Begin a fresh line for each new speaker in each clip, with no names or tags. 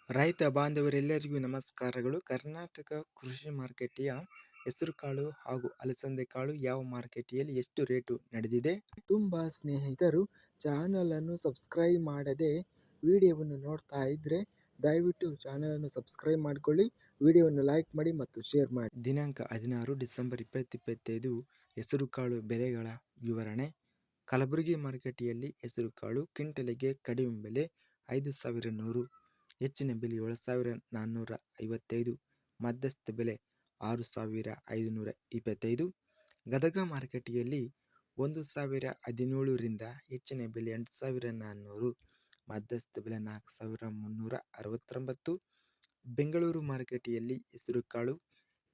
ರೈತ ಬಾಂಧವರೆಲ್ಲರಿಗೂ ನಮಸ್ಕಾರಗಳು. ಕರ್ನಾಟಕ ಕೃಷಿ ಮಾರುಕಟ್ಟೆಯ ಹೆಸರುಕಾಳು ಹಾಗೂ ಅಲಸಂದೆ ಕಾಳು ಯಾವ ಮಾರುಕಟ್ಟೆಯಲ್ಲಿ ಎಷ್ಟು ರೇಟು ನಡೆದಿದೆ? ತುಂಬ ಸ್ನೇಹಿತರು ಚಾನಲನ್ನು ಸಬ್ಸ್ಕ್ರೈಬ್ ಮಾಡದೆ ವಿಡಿಯೋವನ್ನು ನೋಡ್ತಾ ಇದ್ರೆ ದಯವಿಟ್ಟು ಚಾನಲನ್ನು ಸಬ್ಸ್ಕ್ರೈಬ್ ಮಾಡಿಕೊಳ್ಳಿ, ವಿಡಿಯೋವನ್ನು ಲೈಕ್ ಮಾಡಿ ಮತ್ತು ಶೇರ್ ಮಾಡಿ. ದಿನಾಂಕ 16 ಡಿಸೆಂಬರ್ 2025 ಹೆಸರುಕಾಳು ಬೆಲೆಗಳ ವಿವರಣೆ. ಕಲಬುರಗಿ ಮಾರುಕಟ್ಟೆಯಲ್ಲಿ ಹೆಸರುಕಾಳು ಕ್ವಿಂಟಲಿಗೆ ಕಡಿಮೆ ಬೆಲೆ 5100, ಹೆಚ್ಚಿನ ಬೆಲೆ 7455, ಮಧ್ಯಸ್ಥ ಬೆಲೆ 6525. ಗದಗ ಮಾರುಕಟ್ಟೆಯಲ್ಲಿ 1017 ರಿಂದ ಹೆಚ್ಚಿನ ಬೆಲೆ 8400, ಮಧ್ಯಸ್ಥ ಬೆಲೆ 4369. ಬೆಂಗಳೂರು ಮಾರುಕಟ್ಟೆಯಲ್ಲಿ ಹೆಸರುಕಾಳು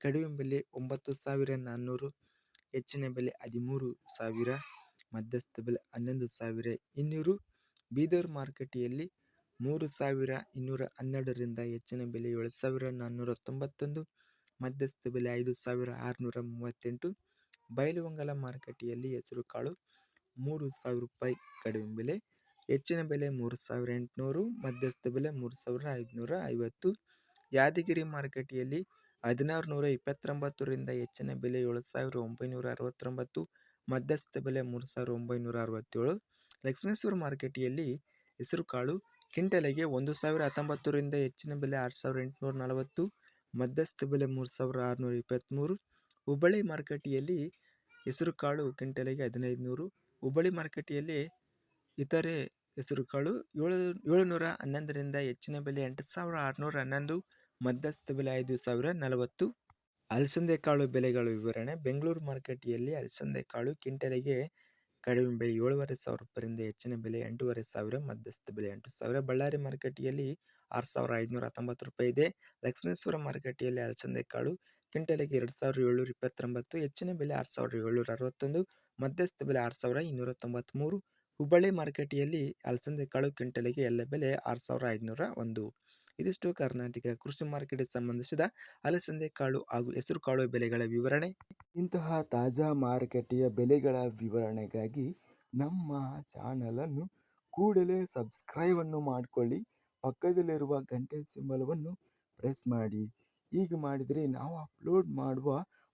ಕಡಿಮೆ ಬೆಲೆ 9400, ಹೆಚ್ಚಿನ ಬೆಲೆ 13000, ಮಧ್ಯಸ್ಥ ಬೆಲೆ 11200. ಬೀದರ್ ಮಾರುಕಟ್ಟೆಯಲ್ಲಿ 3212 ರಿಂದ ಹೆಚ್ಚಿನ ಬೆಲೆ 7491, ಮಧ್ಯಸ್ಥ ಬೆಲೆ 5638. ಬೈಲಹೊಂಗಲ ಮಾರುಕಟ್ಟೆಯಲ್ಲಿ ಹೆಸರುಕಾಳು 3000 ರೂಪಾಯಿ ಕಡಿಮೆ ಬೆಲೆ, ಹೆಚ್ಚಿನ ಬೆಲೆ 3800, ಮಧ್ಯಸ್ಥ ಬೆಲೆ 3550. ಯಾದಗಿರಿ ಮಾರುಕಟ್ಟೆಯಲ್ಲಿ 1629 ರಿಂದ ಹೆಚ್ಚಿನ ಬೆಲೆ 7969, ಮಧ್ಯಸ್ಥ ಬೆಲೆ 3967. ಲಕ್ಷ್ಮೇಶ್ವರ ಮಾರುಕಟ್ಟೆಯಲ್ಲಿ ಹೆಸರುಕಾಳು ಕ್ವಿಂಟಲಿಗೆ 1019 ರಿಂದ ಹೆಚ್ಚಿನ ಬೆಲೆ 6840, ಮಧ್ಯಸ್ಥ ಬೆಲೆ 3623. ಹುಬ್ಬಳ್ಳಿ ಮಾರುಕಟ್ಟೆಯಲ್ಲಿ ಹೆಸರುಕಾಳು ಕ್ವಿಂಟಲಿಗೆ 1500. ಹುಬ್ಬಳ್ಳಿ ಮಾರುಕಟ್ಟೆಯಲ್ಲಿ ಇತರೆ ಹೆಸರುಕಾಳು 711 ರಿಂದ ಹೆಚ್ಚಿನ ಬೆಲೆ 8611, ಮಧ್ಯಸ್ಥ ಬೆಲೆ 5040. ಅಲಸಂದೆ ಕಾಳು ಬೆಲೆಗಳ ವಿವರಣೆ. ಬೆಂಗಳೂರು ಮಾರುಕಟ್ಟೆಯಲ್ಲಿ ಅಲಸಂದೆ ಕಾಳು ಕ್ವಿಂಟಲಿಗೆ ಕಡಿಮೆ ಬೆಲೆ 7500 ರೂಪಾಯಿಯಿಂದ ಹೆಚ್ಚಿನ ಬೆಲೆ 8500, ಮಧ್ಯಸ್ಥ ಬೆಲೆ 8000. ಬಳ್ಳಾರಿ ಮಾರುಕಟ್ಟೆಯಲ್ಲಿ 6519 ರೂಪಾಯಿ ಇದೆ. ಲಕ್ಷ್ಮೇಶ್ವರ ಮಾರುಕಟ್ಟೆಯಲ್ಲಿ ಅಲಸಂದೆ ಕಾಳು ಕ್ವಿಂಟಲಿಗೆ 2729, ಹೆಚ್ಚಿನ ಬೆಲೆ 6761, ಮಧ್ಯಸ್ಥ ಬೆಲೆ 6293. ಹುಬ್ಬಳ್ಳಿ ಮಾರುಕಟ್ಟೆಯಲ್ಲಿ ಅಲಸಂದೆ ಕಾಳು ಕ್ವಿಂಟಲಿಗೆ ಎಲ್ಲ ಬೆಲೆ 6501. ಇದಿಷ್ಟು ಕರ್ನಾಟಕ ಕೃಷಿ ಮಾರುಕಟ್ಟೆಗೆ ಸಂಬಂಧಿಸಿದ ಅಲಸಂದೆ ಕಾಳು ಹಾಗೂ ಹೆಸರು ಕಾಳು ಬೆಲೆಗಳ ವಿವರಣೆ. ಇಂತಹ ತಾಜಾ ಮಾರುಕಟ್ಟೆಯ ಬೆಲೆಗಳ ವಿವರಣೆಗಾಗಿ ನಮ್ಮ ಚಾನಲನ್ನು ಕೂಡಲೇ ಸಬ್ಸ್ಕ್ರೈಬ್ ಅನ್ನು ಮಾಡಿಕೊಳ್ಳಿ, ಪಕ್ಕದಲ್ಲಿರುವ ಗಂಟೆ ಸಿಂಬಲವನ್ನು ಪ್ರೆಸ್ ಮಾಡಿ. ಹೀಗೆ ಮಾಡಿದರೆ ನಾವು ಅಪ್ಲೋಡ್ ಮಾಡುವ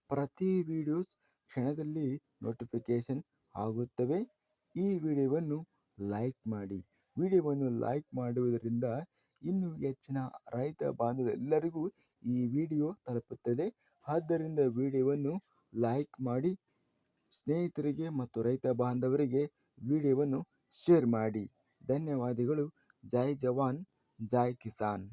ಪ್ರತಿ ವಿಡಿಯೋಸ್ ಕ್ಷಣದಲ್ಲಿ ನೋಟಿಫಿಕೇಶನ್ ಆಗುತ್ತವೆ. ಈ ವಿಡಿಯೋವನ್ನು ಲೈಕ್ ಮಾಡಿ. ವಿಡಿಯೋವನ್ನು ಲೈಕ್ ಮಾಡುವುದರಿಂದ ಇನ್ನೂ ಹೆಚ್ಚಿನ ರೈತ ಬಾಂಧವರೆಲ್ಲರಿಗೂ ಈ ವಿಡಿಯೋ ತಲುಪುತ್ತದೆ. ಆದ್ದರಿಂದ ವಿಡಿಯೋವನ್ನು ಲೈಕ್ ಮಾಡಿ, ಸ್ನೇಹಿತರಿಗೆ ಮತ್ತು ರೈತ ಬಾಂಧವರಿಗೆ ವಿಡಿಯೋವನ್ನು ಶೇರ್ ಮಾಡಿ. ಧನ್ಯವಾದಗಳು. ಜೈ ಜವಾನ್, ಜೈ ಕಿಸಾನ್.